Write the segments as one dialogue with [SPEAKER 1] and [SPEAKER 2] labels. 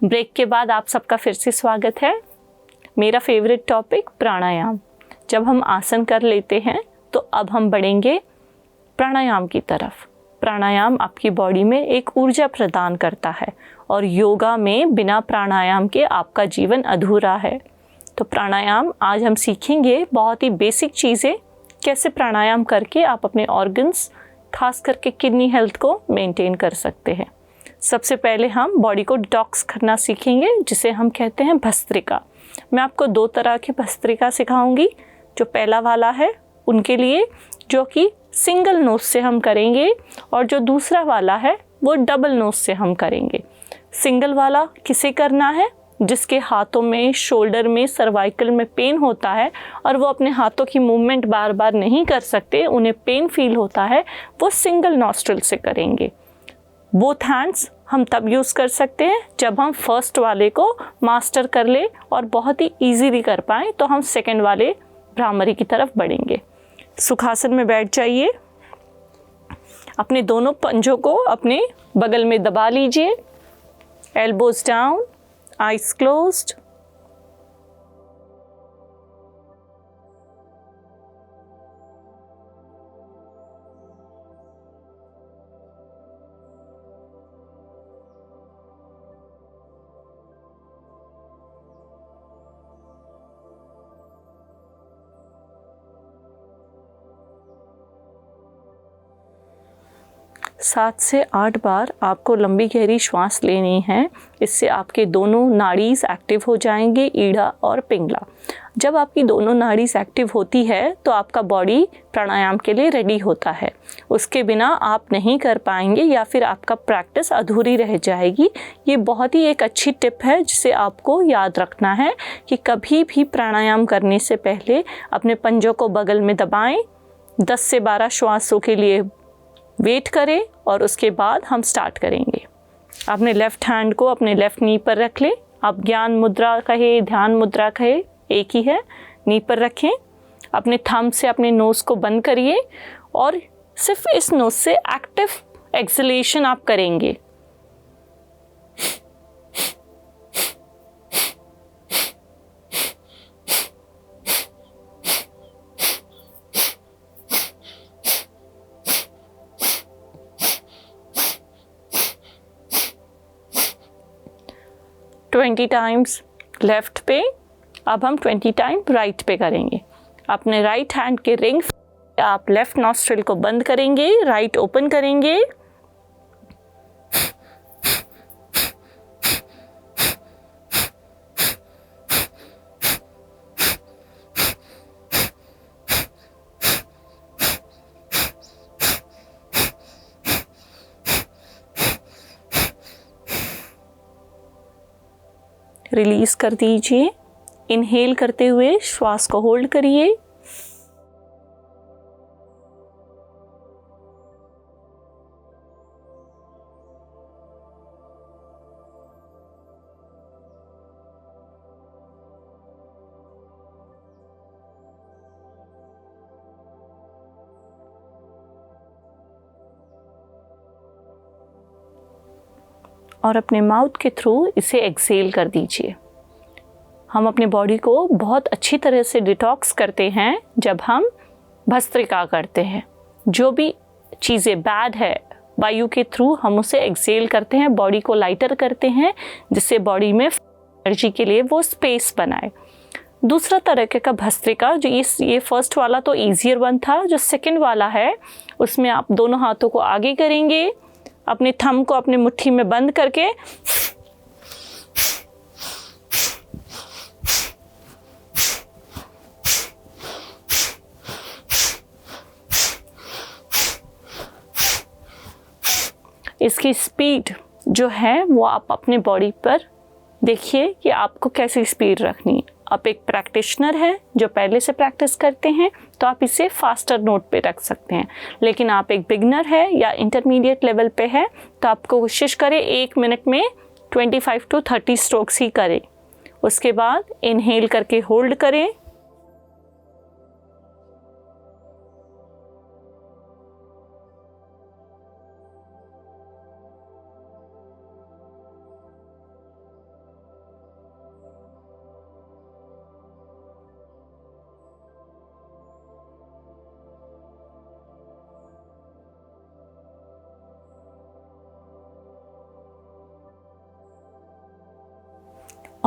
[SPEAKER 1] Break के बाद आप सबका फिर से स्वागत है। मेरा फेवरेट टॉपिक प्राणायाम। जब हम आसन कर लेते हैं तो अब हम बढ़ेंगे प्राणायाम की तरफ। प्राणायाम आपकी बॉडी में एक ऊर्जा प्रदान करता है और योगा में बिना प्राणायाम के आपका जीवन अधूरा है। तो प्राणायाम आज हम सीखेंगे बहुत ही बेसिक चीज़ें, कैसे प्राणायाम करके आप अपने ऑर्गन्स खास करके किडनी हेल्थ को मेंटेन कर सकते हैं। सबसे पहले हम बॉडी को डिटॉक्स करना सीखेंगे, जिसे हम कहते हैं भस्त्रिका। मैं आपको 2 तरह की भस्त्रिका सिखाऊंगी। जो पहला वाला है उनके लिए जो कि सिंगल नोज से हम करेंगे, और जो दूसरा वाला है वो डबल नोज से हम करेंगे। सिंगल वाला किसे करना है? जिसके हाथों में, शोल्डर में, सर्वाइकल में पेन होता है और वो अपने हाथों की मूवमेंट बार बार नहीं कर सकते, उन्हें पेन फील होता है, वो सिंगल नॉस्ट्रल से करेंगे। बोथ हैंड्स हम तब यूज़ कर सकते हैं जब हम फर्स्ट वाले को मास्टर कर ले और बहुत ही इजीली कर पाएँ, तो हम सेकंड वाले भ्रामरी की तरफ बढ़ेंगे। सुखासन में बैठ जाइए। अपने दोनों पंजों को अपने बगल में दबा लीजिए। Elbows down, eyes closed. सात से 8 बार आपको लंबी गहरी श्वास लेनी है। इससे आपके दोनों नाड़ीज एक्टिव हो जाएंगे, ईड़ा और पिंगला। जब आपकी दोनों नाड़ीज एक्टिव होती है तो आपका बॉडी प्राणायाम के लिए रेडी होता है। उसके बिना आप नहीं कर पाएंगे या फिर आपका प्रैक्टिस अधूरी रह जाएगी। ये बहुत ही एक अच्छी टिप है जिसे आपको याद रखना है कि कभी भी प्राणायाम करने से पहले अपने पंजों को बगल में दबाएं, 10 से 12 श्वासों के लिए वेट करें और उसके बाद हम स्टार्ट करेंगे। अपने लेफ्ट हैंड को अपने लेफ्ट नी पर रख लें। आप ज्ञान मुद्रा कहे, ध्यान मुद्रा कहे, एक ही है। नी पर रखें। अपने थंब से अपने नोज़ को बंद करिए और सिर्फ इस नोज़ से एक्टिव एक्सलेशन आप करेंगे। ट्वेंटी टाइम्स लेफ्ट पे, अब हम 20 टाइम राइट पे करेंगे। अपने राइट हैंड के रिंग आप लेफ्ट नॉस्ट्रिल को बंद करेंगे, राइट ओपन करेंगे। रिलीज कर दीजिए। इनहेल करते हुए श्वास को होल्ड करिए। और अपने माउथ के थ्रू इसे एक्सेल कर दीजिए। हम अपने बॉडी को बहुत अच्छी तरह से डिटॉक्स करते हैं जब हम भस्त्रिका करते हैं। जो भी चीज़ें बैड है, वायु के थ्रू हम उसे एक्सेल करते हैं, बॉडी को लाइटर करते हैं, जिससे बॉडी में एनर्जी के लिए वो स्पेस बनाए। दूसरा तरीके का भस्त्रिका, जो ये फर्स्ट वाला तो ईजियर वन था, जो सेकंड वाला है उसमें आप दोनों हाथों को आगे करेंगे, अपने थंब को अपने मुट्ठी में बंद करके इसकी स्पीड जो है वो आप अपने बॉडी पर देखिए कि आपको कैसी स्पीड रखनी है। आप एक प्रैक्टिशनर हैं जो पहले से प्रैक्टिस करते हैं तो आप इसे फास्टर नोट पे रख सकते हैं, लेकिन आप एक बिगनर है या इंटरमीडिएट लेवल पे है तो आपको कोशिश करें 1 मिनट में 25 to 30 स्ट्रोक्स ही करें। उसके बाद इनहेल करके होल्ड करें,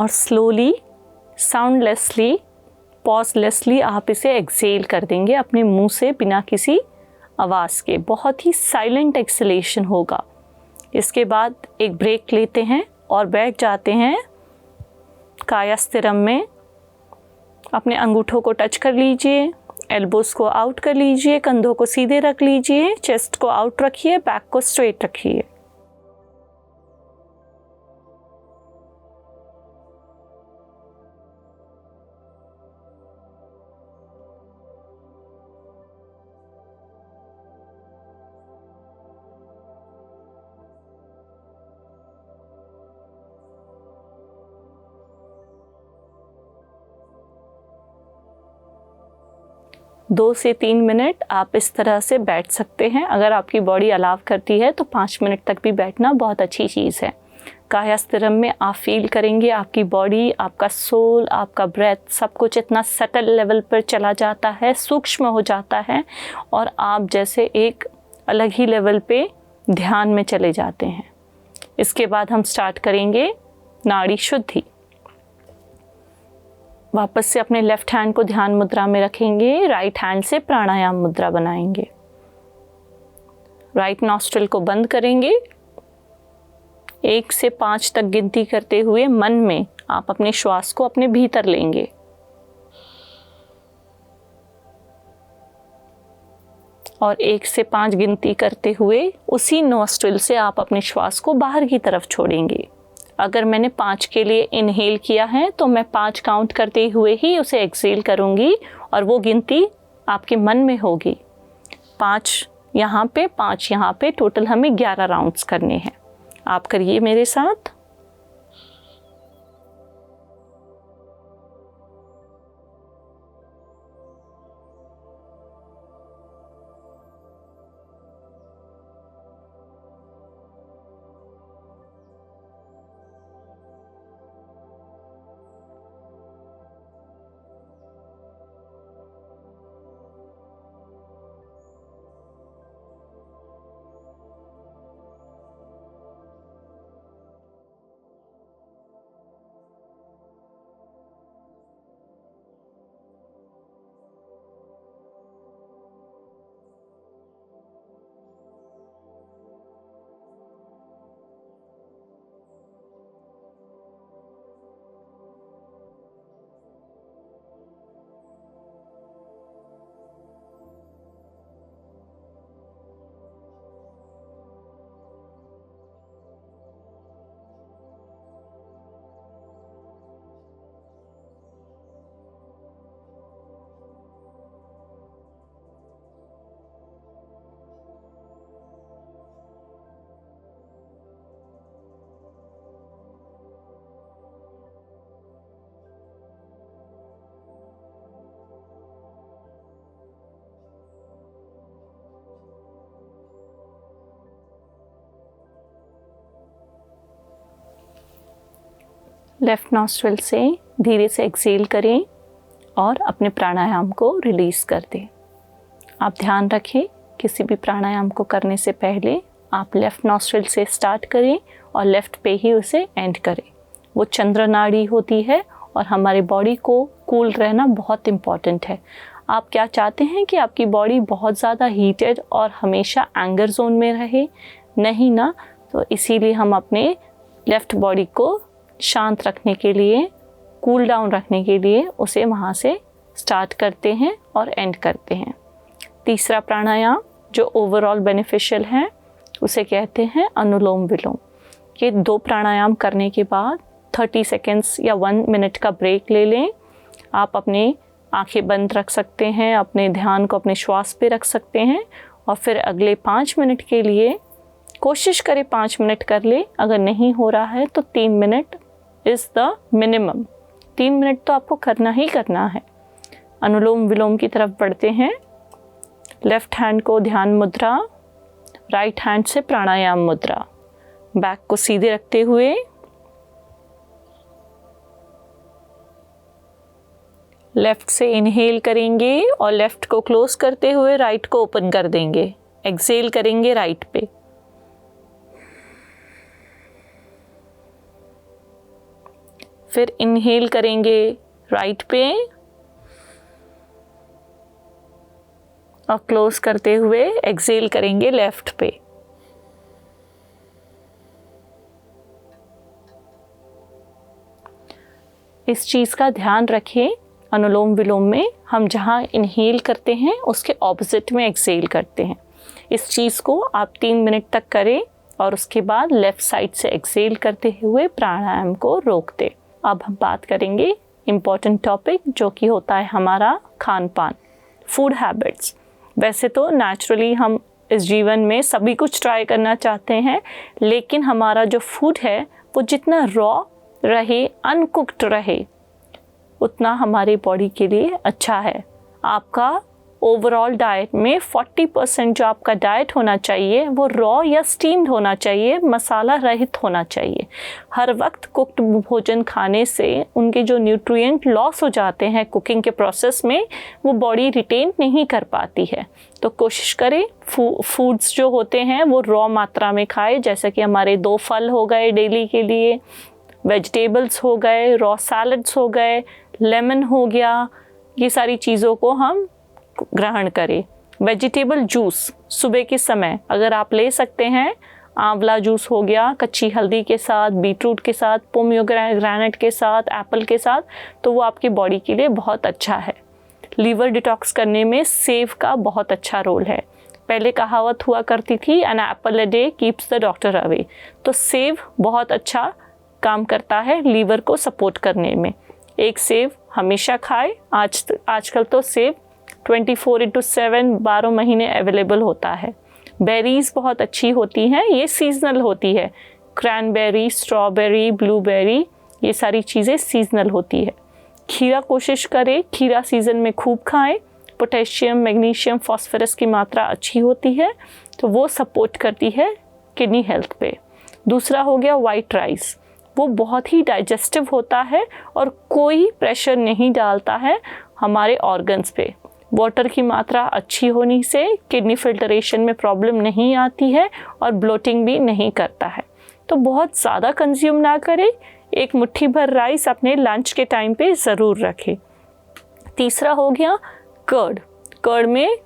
[SPEAKER 1] और स्लोली, साउंडलेसली, पॉजलेसली आप इसे एक्सेल कर देंगे अपने मुंह से बिना किसी आवाज़ के। बहुत ही साइलेंट एक्सेलेशन होगा। इसके बाद एक ब्रेक लेते हैं और बैठ जाते हैं कायास्थिरम में। अपने अंगूठों को टच कर लीजिए, एल्बोज को आउट कर लीजिए, कंधों को सीधे रख लीजिए, चेस्ट को आउट रखिए, बैक को स्ट्रेट रखिए। दो से 3 मिनट आप इस तरह से बैठ सकते हैं। अगर आपकी बॉडी अलाव करती है तो 5 मिनट तक भी बैठना बहुत अच्छी चीज़ है। कायास्थिरम में आप फील करेंगे आपकी बॉडी, आपका सोल, आपका ब्रेथ, सब कुछ इतना सटल लेवल पर चला जाता है, सूक्ष्म हो जाता है और आप जैसे एक अलग ही लेवल पे ध्यान में चले जाते हैं। इसके बाद हम स्टार्ट करेंगे नाड़ी शुद्धि। वापस से अपने लेफ्ट हैंड को ध्यान मुद्रा में रखेंगे, राइट हैंड से प्राणायाम मुद्रा बनाएंगे। राइट नॉस्ट्रिल को बंद करेंगे। 1 से 5 तक गिनती करते हुए मन में आप अपने श्वास को अपने भीतर लेंगे। और 1 से 5 गिनती करते हुए उसी नॉस्ट्रिल से आप अपने श्वास को बाहर की तरफ छोड़ेंगे। अगर मैंने 5 के लिए इनहेल किया है तो मैं 5 काउंट करते हुए ही उसे एक्सेल करूंगी और वो गिनती आपके मन में होगी। 5 यहाँ पे, 5 यहाँ पे, टोटल हमें 11 राउंड्स करने हैं। आप करिए मेरे साथ। लेफ्ट नॉस्ट्रिल से धीरे से एक्सेल करें और अपने प्राणायाम को रिलीज़ कर दें। आप ध्यान रखें, किसी भी प्राणायाम को करने से पहले आप लेफ़्ट नॉस्ट्रिल से स्टार्ट करें और लेफ़्ट पे ही उसे एंड करें। वो चंद्र नाड़ी होती है और हमारी बॉडी को कूल रहना बहुत इम्पॉर्टेंट है। आप क्या चाहते हैं कि आपकी बॉडी बहुत ज़्यादा हीटेड और हमेशा एंगर जोन में रहे? नहीं ना। तो इसीलिए हम अपने लेफ़्ट बॉडी को शांत रखने के लिए, कूल डाउन रखने के लिए उसे वहाँ से स्टार्ट करते हैं और एंड करते हैं। तीसरा प्राणायाम जो ओवरऑल बेनिफिशियल है उसे कहते हैं अनुलोम विलोम। ये 2 प्राणायाम करने के बाद 30 सेकेंड्स या 1 मिनट का ब्रेक ले लें। आप अपने आंखें बंद रख सकते हैं, अपने ध्यान को अपने श्वास पे रख सकते हैं और फिर अगले 5 मिनट के लिए कोशिश करें 5 मिनट कर ले। अगर नहीं हो रहा है तो 3 minute is the minimum. 3 minute तो आपको करना ही करना है। अनुलोम विलोम की तरफ बढ़ते हैं। लेफ्ट हैंड को ध्यान मुद्रा, राइट हैंड से प्राणायाम मुद्रा। बैक को सीधे रखते हुए लेफ्ट से इनहेल करेंगे और लेफ्ट को क्लोज करते हुए राइट को ओपन कर देंगे। एक्सेल करेंगे राइट पे। फिर इनहेल करेंगे राइट पे और क्लोज करते हुए एक्सहेल करेंगे लेफ्ट पे। इस चीज़ का ध्यान रखें, अनुलोम विलोम में हम जहाँ इनहेल करते हैं उसके ऑपोजिट में एक्सहेल करते हैं। इस चीज़ को आप 3 मिनट तक करें और उसके बाद लेफ़्ट साइड से एक्सहेल करते हुए प्राणायाम को रोक दें। अब हम बात करेंगे इम्पॉर्टेंट टॉपिक जो कि होता है हमारा खान पान, फूड हैबिट्स। वैसे तो नेचुरली हम इस जीवन में सभी कुछ ट्राई करना चाहते हैं, लेकिन हमारा जो फूड है वो जितना रॉ रहे, अनकुक्ड रहे, उतना हमारे बॉडी के लिए अच्छा है। आपका ओवरऑल डाइट में 40% जो आपका डाइट होना चाहिए वो रॉ या स्टीम्ड होना चाहिए, मसाला रहित होना चाहिए। हर वक्त कुक्ड भोजन खाने से उनके जो न्यूट्रिएंट लॉस हो जाते हैं कुकिंग के प्रोसेस में, वो बॉडी रिटेन नहीं कर पाती है। तो कोशिश करें फूड्स जो होते हैं वो रॉ मात्रा में खाए, जैसे कि हमारे 2 फल हो गए डेली के लिए, वेजिटेबल्स हो गए, रॉ सैलड्स हो गए, लेमन हो गया, ये सारी चीज़ों को हम ग्रहण करें। वेजिटेबल जूस सुबह के समय अगर आप ले सकते हैं, आंवला जूस हो गया कच्ची हल्दी के साथ, बीटरूट के साथ, पोमियोग्रेनेट के साथ, एप्पल के साथ, तो वो आपकी बॉडी के लिए बहुत अच्छा है। लीवर डिटॉक्स करने में सेव का बहुत अच्छा रोल है। पहले कहावत हुआ करती थी, an apple a day keeps the doctor away. तो सेव बहुत अच्छा काम करता है लीवर को सपोर्ट करने में। एक सेव हमेशा खाए। आजकल तो सेव 24/7 12 महीने अवेलेबल होता है। बेरीज़ बहुत अच्छी होती हैं, ये सीजनल होती है। क्रैनबेरी, स्ट्रॉबेरी, ब्लूबेरी, ये सारी चीज़ें सीजनल होती है। खीरा कोशिश करें, खीरा सीज़न में खूब खाएं। पोटेशियम, मैग्नीशियम, फॉस्फोरस की मात्रा अच्छी होती है, तो वो सपोर्ट करती है किडनी हेल्थ पे। दूसरा हो गया वाइट राइस, वो बहुत ही डाइजेस्टिव होता है और कोई प्रेशर नहीं डालता है हमारे ऑर्गन्स पे। वाटर की मात्रा अच्छी होने से किडनी फिल्टरेशन में प्रॉब्लम नहीं आती है और ब्लोटिंग भी नहीं करता है। तो बहुत ज़्यादा कंज्यूम ना करें, एक मुट्ठी भर राइस अपने लंच के टाइम पे ज़रूर रखें। तीसरा हो गया कर्ड। कर्ड में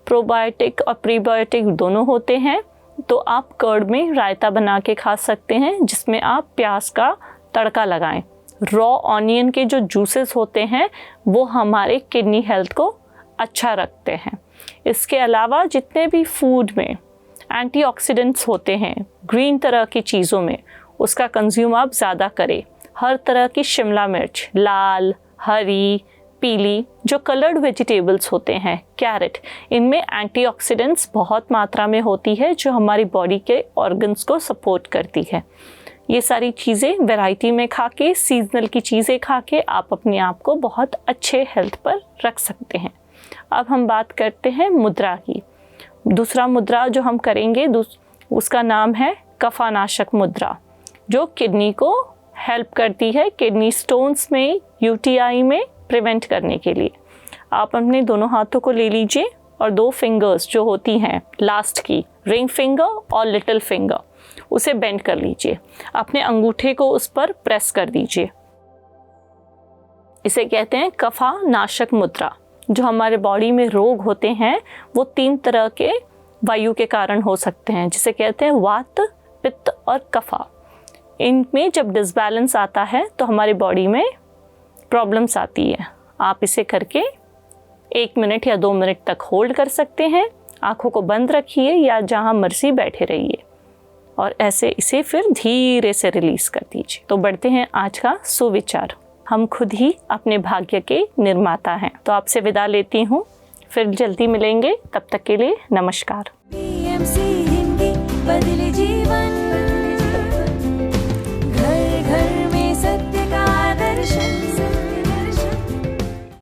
[SPEAKER 1] प्रोबायोटिक और प्रीबायोटिक दोनों होते हैं, तो आप कर्ड में रायता बना के खा सकते हैं, जिसमें आप प्याज का तड़का लगाएं। रॉ ऑनियन के जो जूसेस होते हैं वो हमारे किडनी हेल्थ को अच्छा रखते हैं। इसके अलावा जितने भी फूड में एंटीऑक्सीडेंट्स होते हैं ग्रीन तरह की चीज़ों में, उसका कंज्यूम आप ज़्यादा करें। हर तरह की शिमला मिर्च, लाल, हरी, पीली, जो कलर्ड वेजिटेबल्स होते हैं, कैरेट, इनमें एंटीऑक्सीडेंट्स बहुत मात्रा में होती है जो हमारी बॉडी के ऑर्गन्स को सपोर्ट करती है। ये सारी चीज़ें वैरायटी में खा के, सीजनल की चीज़ें खा के आप अपने आप को बहुत अच्छे हेल्थ पर रख सकते हैं। अब हम बात करते हैं मुद्रा की। दूसरा मुद्रा जो हम करेंगे उसका नाम है कफानाशक मुद्रा, जो किडनी को हेल्प करती है किडनी स्टोन्स में, यूटीआई में प्रिवेंट करने के लिए। आप अपने दोनों हाथों को ले लीजिए और 2 फिंगर्स जो होती हैं लास्ट की, रिंग फिंगर और लिटिल फिंगर, उसे बेंड कर लीजिए। अपने अंगूठे को उस पर प्रेस कर दीजिए। इसे कहते हैं कफानाशक मुद्रा। जो हमारे बॉडी में रोग होते हैं वो 3 तरह के वायु के कारण हो सकते हैं, जिसे कहते हैं वात, पित्त और कफा। इनमें जब डिसबैलेंस आता है तो हमारी बॉडी में प्रॉब्लम्स आती है। आप इसे करके 1 मिनट या 2 मिनट तक होल्ड कर सकते हैं। आँखों को बंद रखिए या जहाँ मर्जी बैठे रहिए और ऐसे इसे फिर धीरे से रिलीज कर दीजिए। तो बढ़ते हैं आज का सुविचार। हम खुद ही अपने भाग्य के निर्माता हैं। तो आपसे विदा लेती हूँ, फिर जल्दी मिलेंगे। तब तक के लिए नमस्कार।